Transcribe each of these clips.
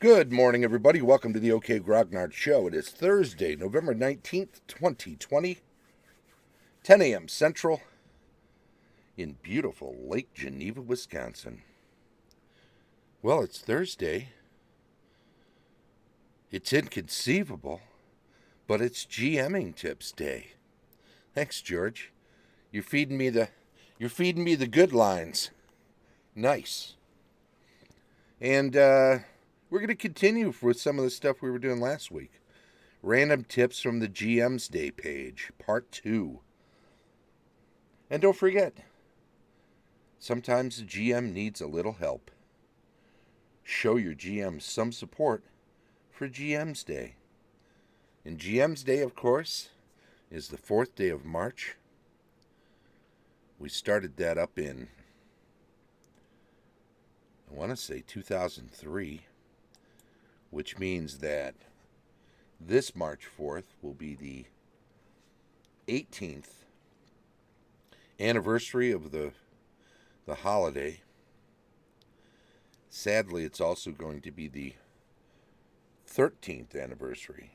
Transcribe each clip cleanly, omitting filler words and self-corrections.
Good morning, everybody. Welcome to the OK Grognard Show. It is Thursday, November 19th, 2020, 10 a.m. Central in beautiful Lake Geneva, Wisconsin. Well, it's Thursday. It's inconceivable, but it's GMing Tips Day. Thanks, George. You're feeding me the good lines. Nice. And we're going to continue with some of the stuff we were doing last week. Random tips from the GM's Day page, part 2. And don't forget, sometimes the GM needs a little help. Show your GM some support for GM's Day. And GM's Day, of course, is the 4th day of March. We started that up in, I want to say 2003, which means that this March 4th will be the 18th anniversary of the holiday. Sadly, it's also going to be the 13th anniversary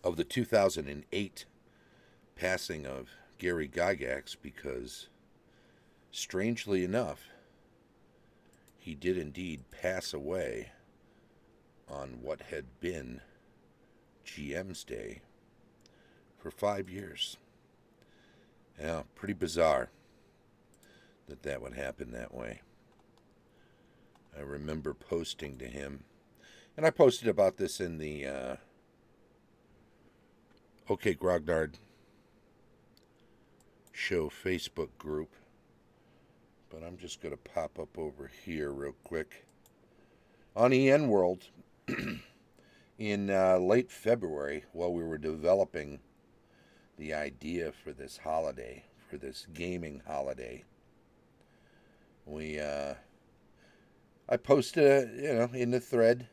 of the 2008 passing of Gary Gygax, because, strangely enough, he did indeed pass away on what had been GM's Day for 5 years. Yeah, pretty bizarre that would happen that way. I remember posting to him, and I posted about this in the OK Grognard Show Facebook group, but I'm just going to pop up over here real quick. On EN World, in late February, while we were developing the idea for this holiday, for this gaming holiday, I posted, in the thread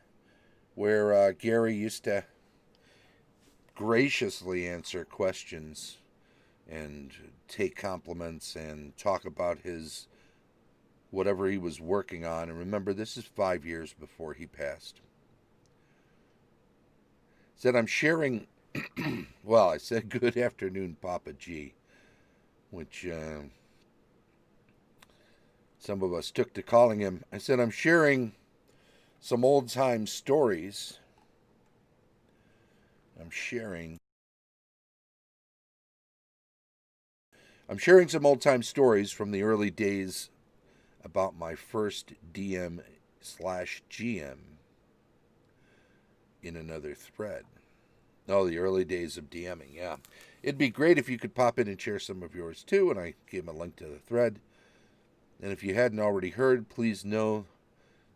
where Gary used to graciously answer questions and take compliments and talk about his whatever he was working on. And remember, this is 5 years before he passed. Said, I'm sharing, well, I said, good afternoon, Papa G, which some of us took to calling him. I said, I'm sharing some old-time stories. I'm sharing some old-time stories from the early days about my first DM/GM in another thread. Oh, the early days of DMing, yeah. It'd be great if you could pop in and share some of yours too, and I gave him a link to the thread. And if you hadn't already heard, please know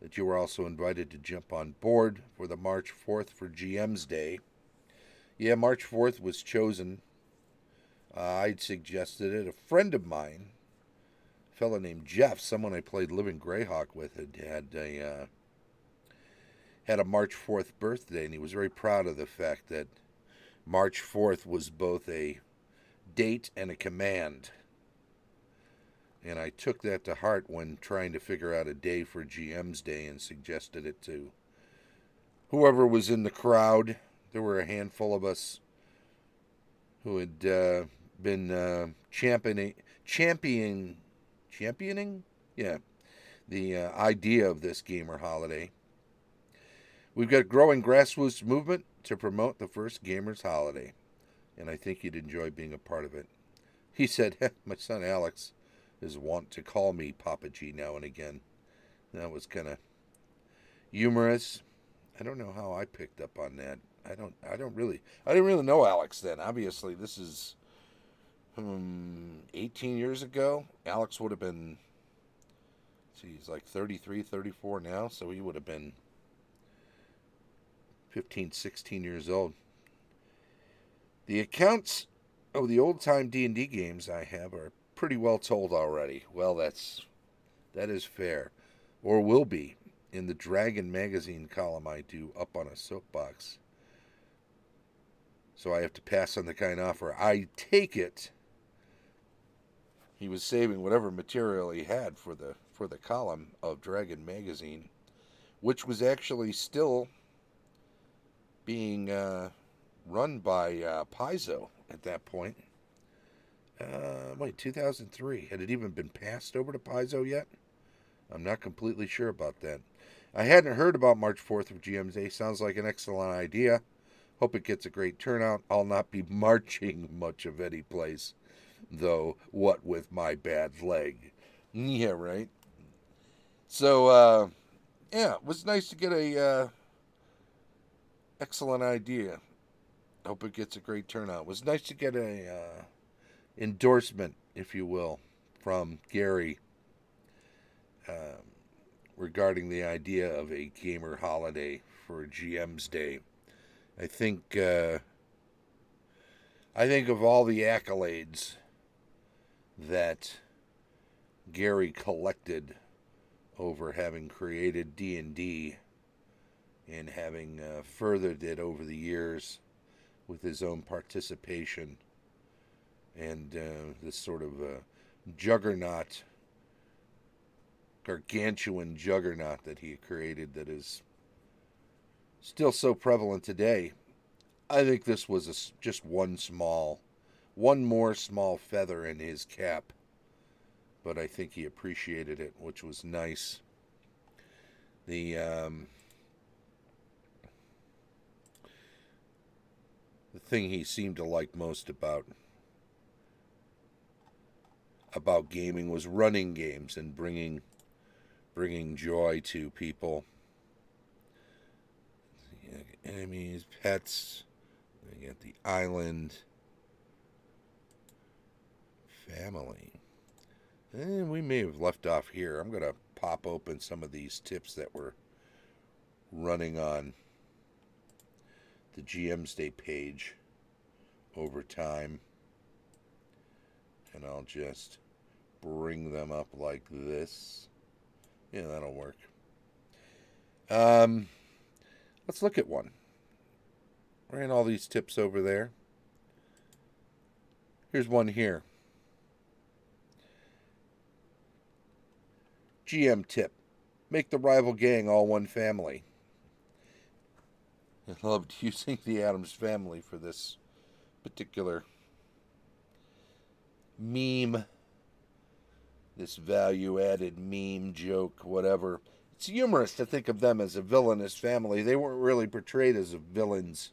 that you were also invited to jump on board for the March 4th for GM's Day. Yeah, March 4th was chosen. I'd suggested it. A friend of mine, a fellow named Jeff, someone I played Living Greyhawk with, had a March 4th birthday, and he was very proud of the fact that March 4th was both a date and a command. And I took that to heart when trying to figure out a day for GM's Day and suggested it to whoever was in the crowd. There were a handful of us who had been championing, yeah, the idea of this gamer holiday. We've got a growing grassroots movement to promote the first gamers holiday, and I think you'd enjoy being a part of it. He said, my son Alex is wont to call me Papa G now and again. That was kind of humorous. I don't know how I picked up on that. I didn't really know Alex then. Obviously, this is 18 years ago. Alex would have been, he's like 33, 34 now, so he would have been 15, 16 years old. The accounts of the old-time D&D games I have are pretty well told already. Well, that is fair, or will be, in the Dragon magazine column I do up on a soapbox. So I have to pass on the kind offer. I take it he was saving whatever material he had for the column of Dragon magazine which was actually still being run by Paizo at that point. Wait, 2003. Had it even been passed over to Paizo yet? I'm not completely sure about that. I hadn't heard about March 4th of GM's Day. Sounds like an excellent idea. Hope it gets a great turnout. I'll not be marching much of any place, though, what with my bad leg. Yeah, right? So, yeah, it was nice to get a excellent idea. Hope it gets a great turnout. It was nice to get a endorsement, if you will, from Gary regarding the idea of a gamer holiday for GM's Day. I think of all the accolades that Gary collected over having created D&D and having furthered it over the years with his own participation and this sort of juggernaut, gargantuan juggernaut that he created that is still so prevalent today. I think this was just one more small feather in his cap, but I think he appreciated it, which was nice. The thing he seemed to like most about gaming was running games and bringing joy to people. Enemies, pets, you get the island, family. And we may have left off here. I'm going to pop open some of these tips that were running on the GM's Day page over time. And I'll just bring them up like this. Yeah, that'll work. Let's look at one. Ran all these tips over there. Here's one here. GM tip. Make the rival gang all one family. I loved using the Addams Family for this particular meme. This value-added meme, joke, whatever. It's humorous to think of them as a villainous family. They weren't really portrayed as villains,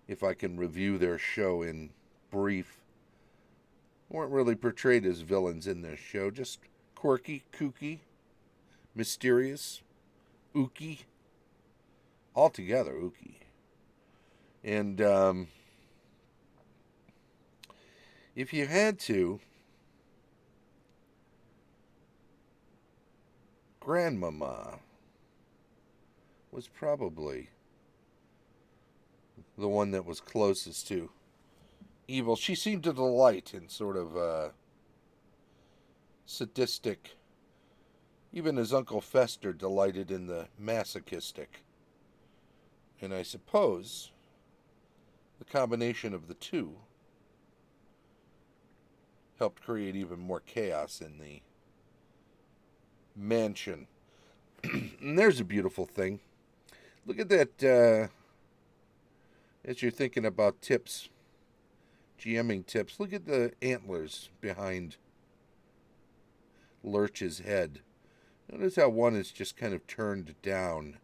if I can review their show in brief. Weren't really portrayed as villains in this show. Just quirky, kooky, mysterious, ooky. Altogether ooky. And if you had to, Grandmama was probably the one that was closest to evil. She seemed to delight in sort of sadistic, even as Uncle Fester delighted in the masochistic. And I suppose the combination of the two helped create even more chaos in the mansion. And there's a beautiful thing. Look at that, as you're thinking about tips, GMing tips, look at the antlers behind Lurch's head. Notice how one is just kind of turned down,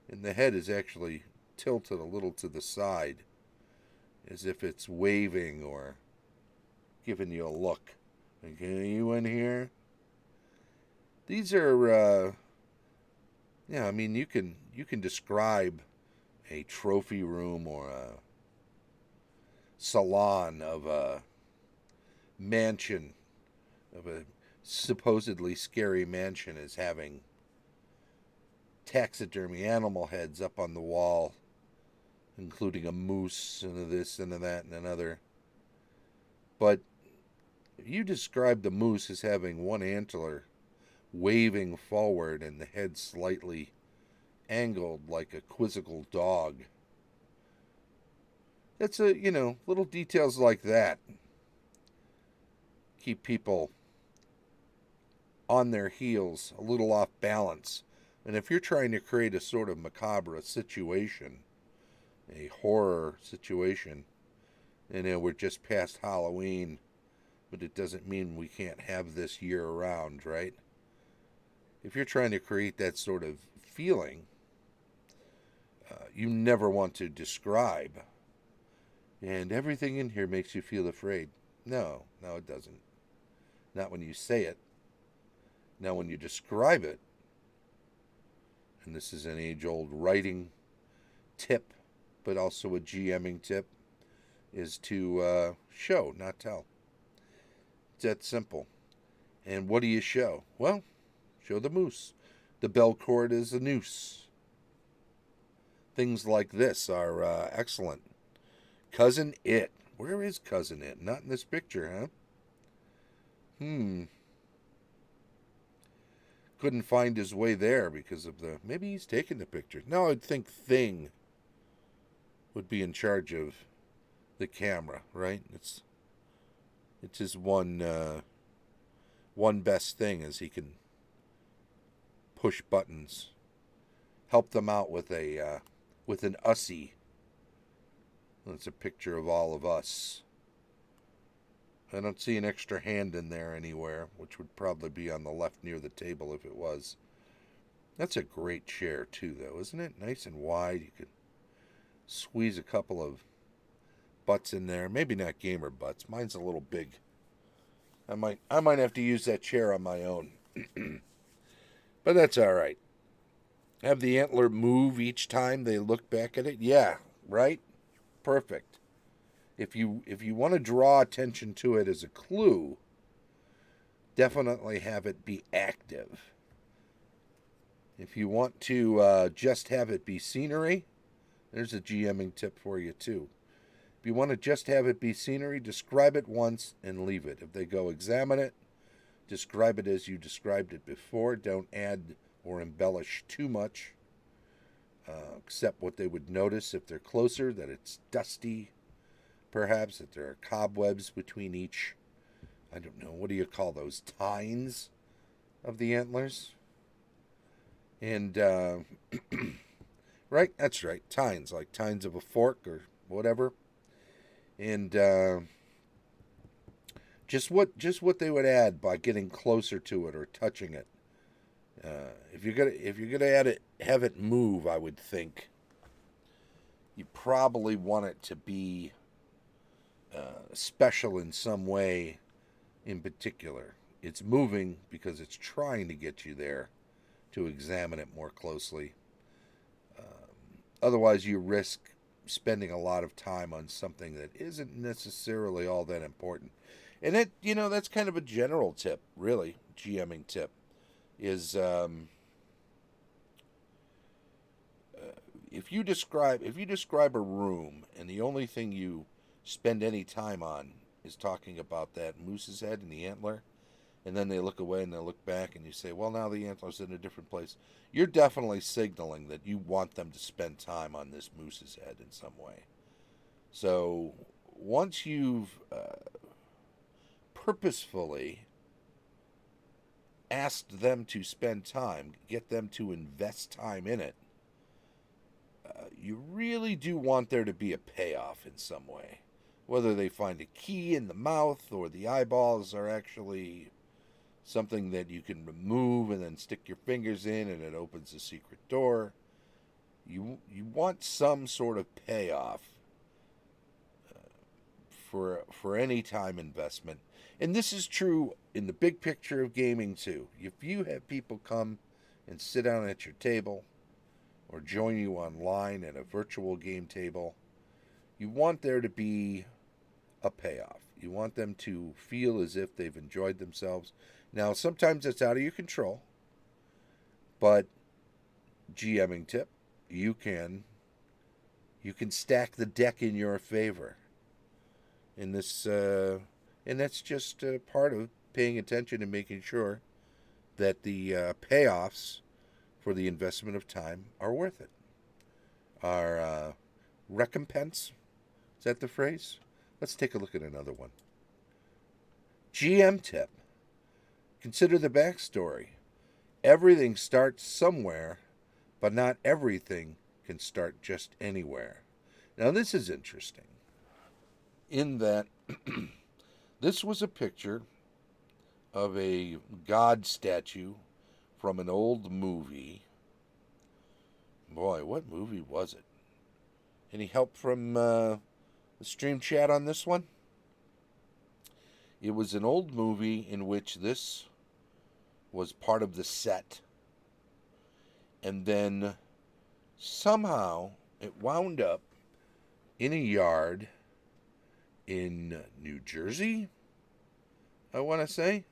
and the head is actually tilted a little to the side, as if it's waving or giving you a look. Like, are you in here? These are, yeah, I mean, you can describe a trophy room or a salon of a mansion, of a supposedly scary mansion, as having taxidermy animal heads up on the wall, including a moose and a this and a that and another. But if you describe the moose as having one antler waving forward and the head slightly angled like a quizzical dog, that's little details like that keep people on their heels, a little off balance, And if you're trying to create a sort of macabre situation, a horror situation, and we're just past Halloween, but it doesn't mean we can't have this year round, right? If you're trying to create that sort of feeling, you never want to describe, and everything in here makes you feel afraid. No, it doesn't. Not when you say it. Now, when you describe it, and this is an age-old writing tip, but also a GMing tip, is to show, not tell. It's that simple. And what do you show? Well, show the moose. The bell cord is a noose. Things like this are excellent. Cousin It. Where is Cousin It? Not in this picture, huh? Couldn't find his way there because of the... Maybe he's taking the pictures. No, I'd think Thing would be in charge of the camera, right? It's his one best thing is he can push buttons. Help them out with an Ussie. That's a picture of all of us. I don't see an extra hand in there anywhere, which would probably be on the left near the table if it was. That's a great chair too, though, isn't it? Nice and wide. You could squeeze a couple of butts in there. Maybe not gamer butts. Mine's a little big. I might have to use that chair on my own. But that's all right. Have the antler move each time they look back at it? Yeah, right? Perfect. If you want to draw attention to it as a clue, definitely have it be active. If you want to just have it be scenery, there's a GMing tip for you too. If you want to just have it be scenery, describe it once and leave it. If they go examine it, describe it as you described it before. Don't add or embellish too much, except what they would notice if they're closer, that it's dusty, perhaps, that there are cobwebs between each, I don't know, what do you call those, tines of the antlers? And, right, that's right, tines, like tines of a fork or whatever. And just what they would add by getting closer to it or touching it. If you're gonna have it move, I would think you probably want it to be special in some way. In particular, it's moving because it's trying to get you there to examine it more closely. Otherwise, you risk spending a lot of time on something that isn't necessarily all that important. And that's kind of a general tip, really, GMing tip, is if you describe a room and the only thing you spend any time on is talking about that moose's head and the antler, and then they look away and they look back and you say, well, now the antler's in a different place, you're definitely signaling that you want them to spend time on this moose's head in some way. So once you've purposefully asked them to spend time, get them to invest time in it, you really do want there to be a payoff in some way. Whether they find a key in the mouth or the eyeballs are actually something that you can remove and then stick your fingers in and it opens a secret door. You want some sort of payoff for any time investment. And this is true in the big picture of gaming too. If you have people come and sit down at your table or join you online at a virtual game table, you want there to be a payoff. You want them to feel as if they've enjoyed themselves. Now, sometimes it's out of your control, but GMing tip, you can stack the deck in your favor. And that's just part of paying attention and making sure that the payoffs for the investment of time are worth it. Our recompense, is that the phrase? Let's take a look at another one. GM tip. Consider the backstory. everything starts somewhere, but not everything can start just anywhere. Now, this is interesting in that this was a picture of a god statue from an old movie. Boy, what movie was it? Any help from the stream chat on this one? It was an old movie in which this was part of the set. And then somehow it wound up in a yard in New Jersey, I want to say,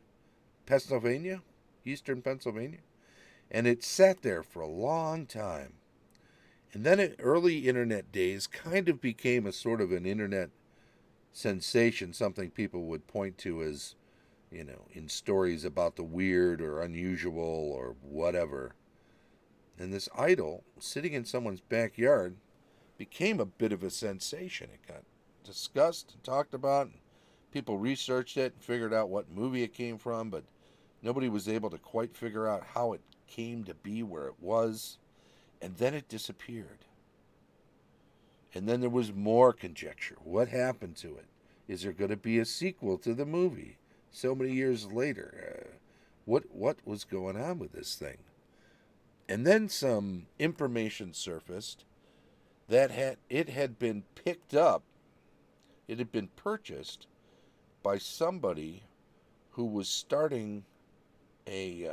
Pennsylvania, eastern Pennsylvania. And it sat there for a long time. And then in early internet days kind of became a sort of an internet sensation, something people would point to as, in stories about the weird or unusual or whatever. And this idol sitting in someone's backyard became a bit of a sensation. It got discussed and talked about. And people researched it and figured out what movie it came from, but nobody was able to quite figure out how it came to be where it was. And then it disappeared. And then there was more conjecture. What happened to it? Is there going to be a sequel to the movie so many years later? What was going on with this thing? And then some information surfaced that it had been picked up. It had been purchased by somebody who was starting a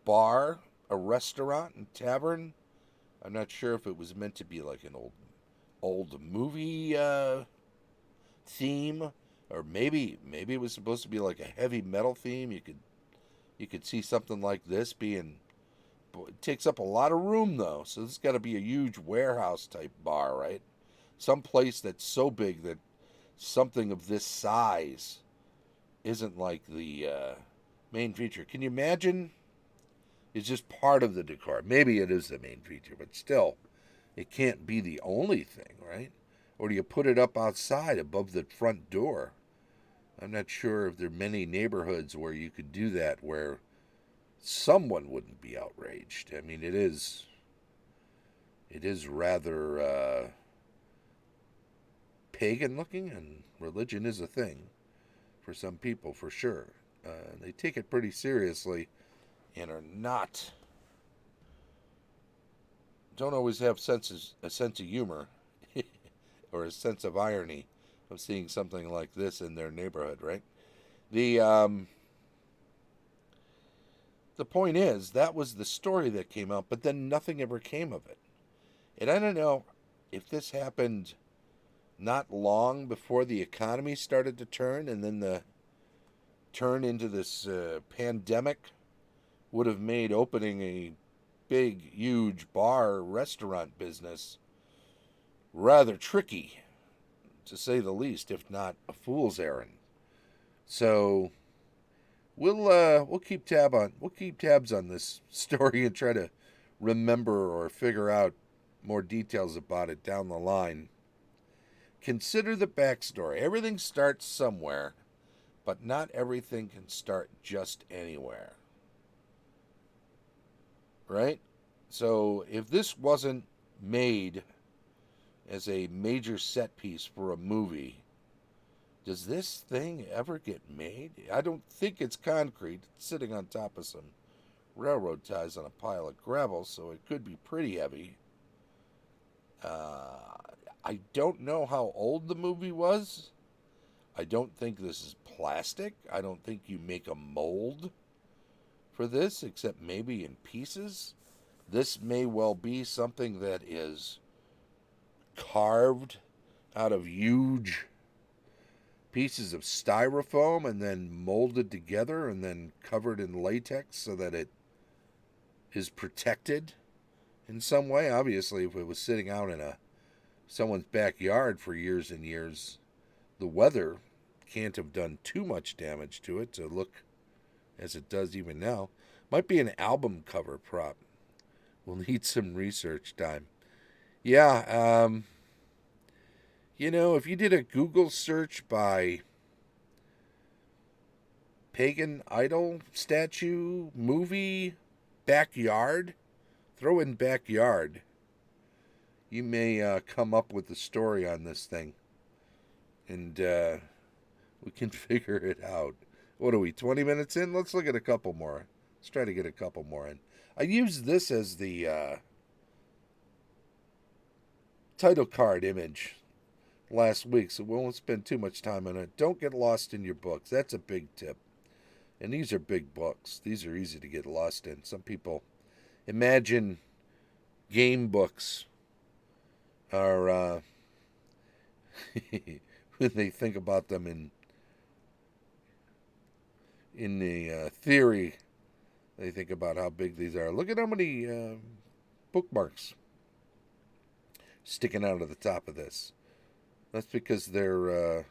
bar, a restaurant, and tavern. I'm not sure if it was meant to be like an old movie theme, or maybe it was supposed to be like a heavy metal theme. You could see something like this being. It takes up a lot of room though, so this has got to be a huge warehouse type bar, right? Some place that's so big that something of this size isn't like the main feature. Can you imagine? It's just part of the decor. Maybe it is the main feature, but still, it can't be the only thing, right? Or do you put it up outside above the front door? I'm not sure if there are many neighborhoods where you could do that, where someone wouldn't be outraged. I mean, it is rather pagan looking, and religion is a thing for some people, for sure. They take it pretty seriously and don't always have a sense of humor or a sense of irony of seeing something like this in their neighborhood, right? The point is, that was the story that came out, but then nothing ever came of it. And I don't know if this happened not long before the economy started to turn, and then the turn into this pandemic would have made opening a big, huge bar restaurant business rather tricky, to say the least, if not a fool's errand. So we'll keep tabs on this story and try to remember or figure out more details about it down the line. Consider the backstory. Everything starts somewhere, but not everything can start just anywhere. Right? So if this wasn't made as a major set piece for a movie, does this thing ever get made? I don't think it's concrete. It's sitting on top of some railroad ties on a pile of gravel, so it could be pretty heavy. I don't know how old the movie was. I don't think this is plastic. I don't think you make a mold for this, except maybe in pieces. This may well be something that is carved out of huge pieces of styrofoam and then molded together and then covered in latex so that it is protected in some way. Obviously, if it was sitting out in someone's backyard for years and years, the weather can't have done too much damage to it to look as it does even now. Might be an album cover prop. We'll need some research time. Yeah, if you did a Google search by pagan idol statue movie, backyard. Throw in backyard. You may come up with the story on this thing. And we can figure it out. What are we, 20 minutes in? Let's look at a couple more. Let's try to get a couple more in. I used this as the title card image last week, so we won't spend too much time on it. Don't get lost in your books. That's a big tip. And these are big books. These are easy to get lost in. Some people imagine game books are, when they think about them in the theory, they think about how big these are. Look at how many bookmarks sticking out of the top of this. That's because they're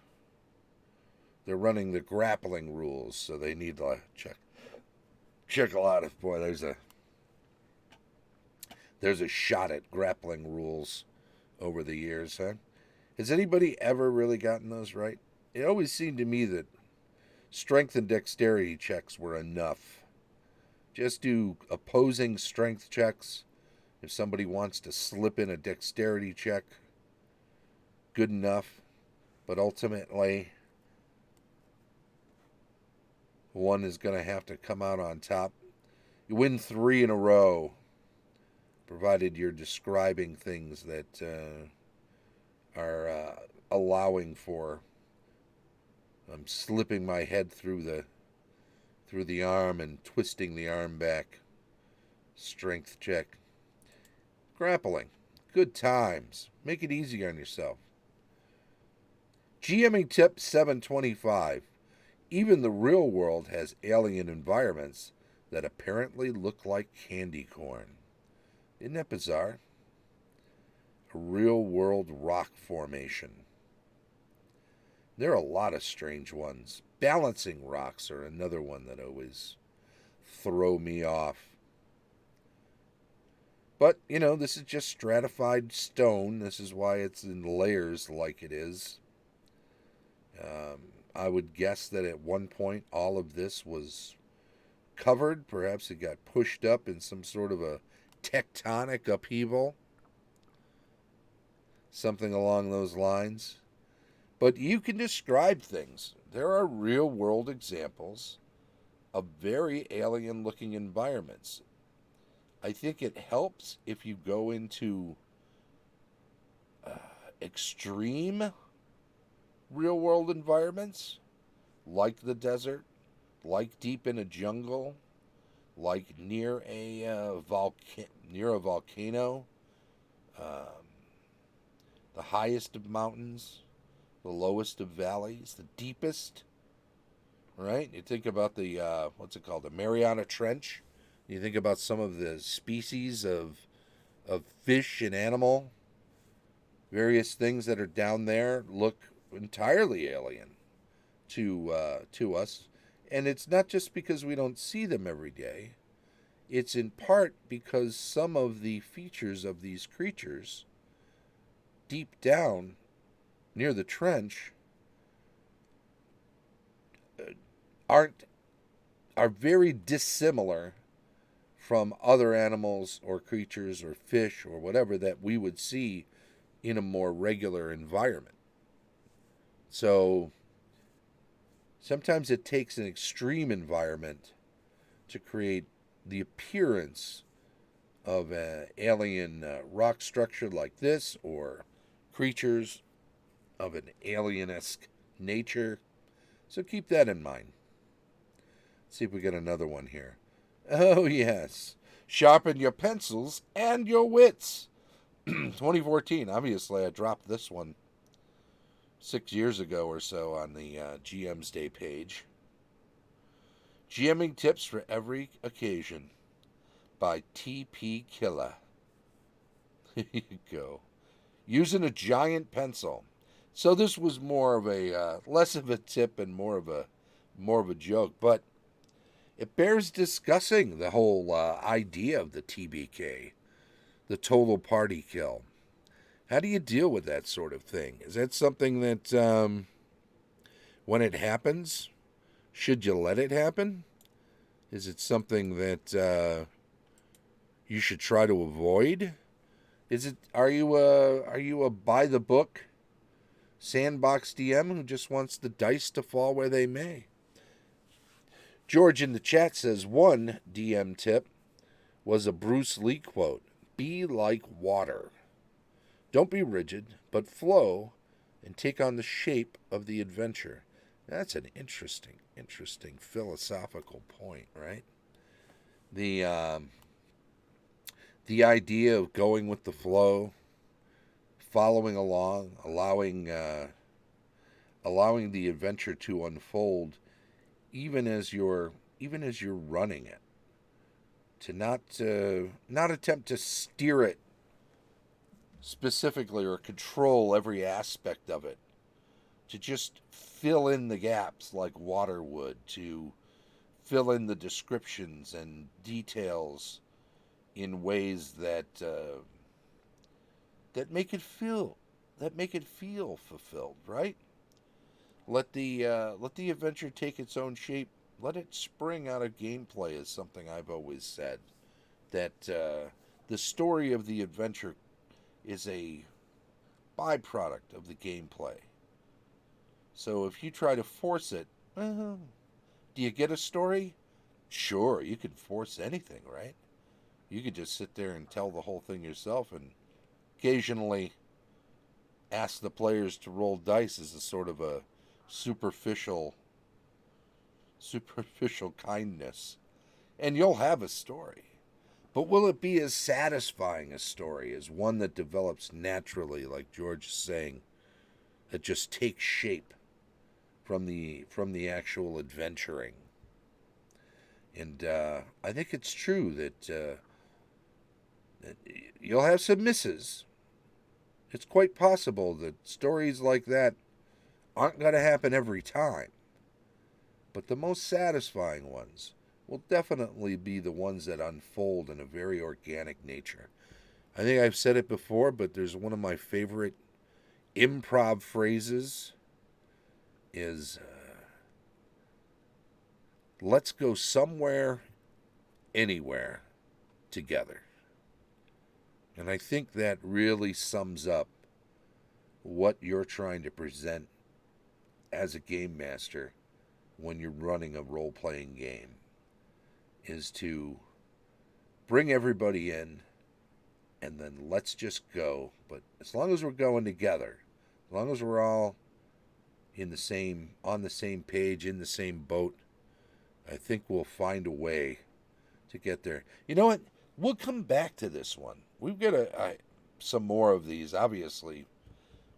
running the grappling rules, so they need to check a lot of. Boy, there's a shot at grappling rules over the years, huh? Has anybody ever really gotten those right? It always seemed to me that strength and dexterity checks were enough. Just do opposing strength checks. If somebody wants to slip in a dexterity check, good enough. But ultimately, one is going to have to come out on top. You win 3 in a row, provided you're describing things that are allowing for slipping my head through the arm and twisting the arm back. Strength check. Grappling. Good times. Make it easy on yourself. GMing tip 725. Even the real world has alien environments that apparently look like candy corn. Isn't that bizarre? A real world rock formation. There are a lot of strange ones. Balancing rocks are another one that always throw me off. But, this is just stratified stone. This is why it's in layers like it is. I would guess that at one point all of this was covered. Perhaps it got pushed up in some sort of a tectonic upheaval. Something along those lines. But you can describe things. There are real-world examples of very alien-looking environments. I think it helps if you go into extreme real-world environments, like the desert, like deep in a jungle, like near a volcano, the highest of mountains, the lowest of valleys, the deepest, right? You think about the, the Mariana Trench. You think about some of the species of fish and animal, various things that are down there look entirely alien to us. And it's not just because we don't see them every day. It's in part because some of the features of these creatures deep down near the trench are very dissimilar from other animals or creatures or fish or whatever that we would see in a more regular environment. So sometimes it takes an extreme environment to create the appearance of an alien rock structure like this, or creatures of an alien-esque nature. So keep that in mind. Let's see if we get another one here. Oh, yes. Sharpen your pencils and your wits. 2014. Obviously, I dropped this one 6 years ago or so on the GM's Day page. GMing Tips for Every Occasion by T.P. Killa. Here you go. Using a giant pencil. So this was more of a less of a tip and more of a joke, but it bears discussing the whole idea of the TBK, the total party kill. How do you deal with that sort of thing? Is that something that, when it happens, should you let it happen? Is it something that you should try to avoid? Are you a by the book sandbox DM who just wants the dice to fall where they may? George in the chat says one DM tip was a Bruce Lee quote. Be like water. Don't be rigid, but flow and take on the shape of the adventure. That's an interesting philosophical point, right? The idea of going with the flow, following along, allowing the adventure to unfold, even as you're running it, to not attempt to steer it specifically or control every aspect of it, to just fill in the gaps like water would, to fill in the descriptions and details in ways that make it feel fulfilled, right? Let the adventure take its own shape. Let it spring out of gameplay is something I've always said. That the story of the adventure is a byproduct of the gameplay. So if you try to force it, do you get a story? Sure, you can force anything, right? You could just sit there and tell the whole thing yourself and occasionally ask the players to roll dice as a sort of a superficial kindness. And you'll have a story. But will it be as satisfying a story as one that develops naturally, like George is saying, that just takes shape from the actual adventuring? And I think it's true that you'll have some misses. It's quite possible that stories like that aren't going to happen every time. But the most satisfying ones will definitely be the ones that unfold in a very organic nature. I think I've said it before, but there's one of my favorite improv phrases is let's go somewhere, anywhere, together. And I think that really sums up what you're trying to present as a game master when you're running a role-playing game, is to bring everybody in and then let's just go. But as long as we're going together, as long as we're all on the same page, in the same boat, I think we'll find a way to get there. You know what? We'll come back to this one. We've got some more of these, obviously,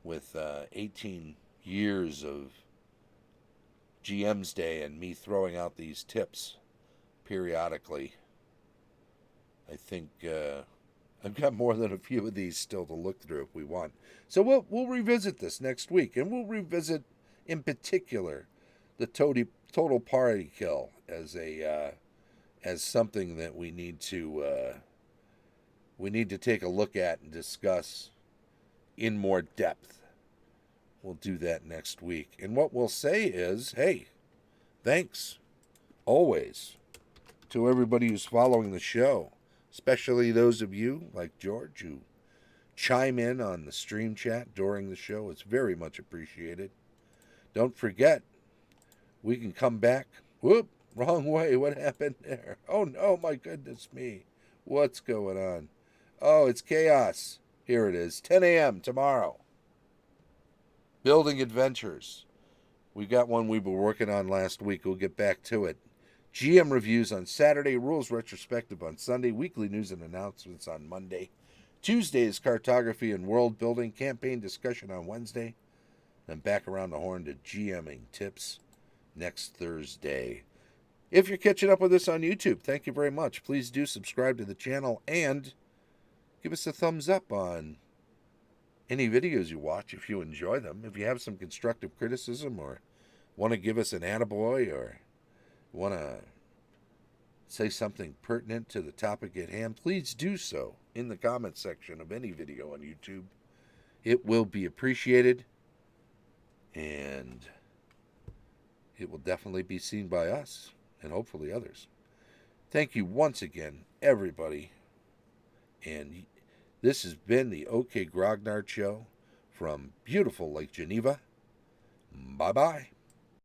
with 18 years of GM's Day and me throwing out these tips periodically. I think I've got more than a few of these still to look through if we want. So we'll revisit this next week, and we'll revisit in particular the total party kill as something that we need to take a look at and discuss in more depth. We'll do that next week. And what we'll say is, hey, thanks always to everybody who's following the show, especially those of you like George who chime in on the stream chat during the show. It's very much appreciated. Don't forget, we can come back. Whoop, wrong way. What happened there? Oh, no, my goodness me. What's going on? Oh, it's chaos. Here it is, 10 a.m. tomorrow. Building Adventures. We got one we were working on last week. We'll get back to it. GM reviews on Saturday, rules retrospective on Sunday, weekly news and announcements on Monday. Tuesday is cartography and world building, campaign discussion on Wednesday. Then back around the horn to GMing tips next Thursday. If you're catching up with us on YouTube, thank you very much. Please do subscribe to the channel and give us a thumbs up on any videos you watch if you enjoy them. If you have some constructive criticism or want to give us an attaboy or want to say something pertinent to the topic at hand, please do so in the comment section of any video on YouTube. It will be appreciated, and it will definitely be seen by us and hopefully others. Thank you once again, everybody, And this has been the OK Grognard Show from beautiful Lake Geneva. Bye-bye.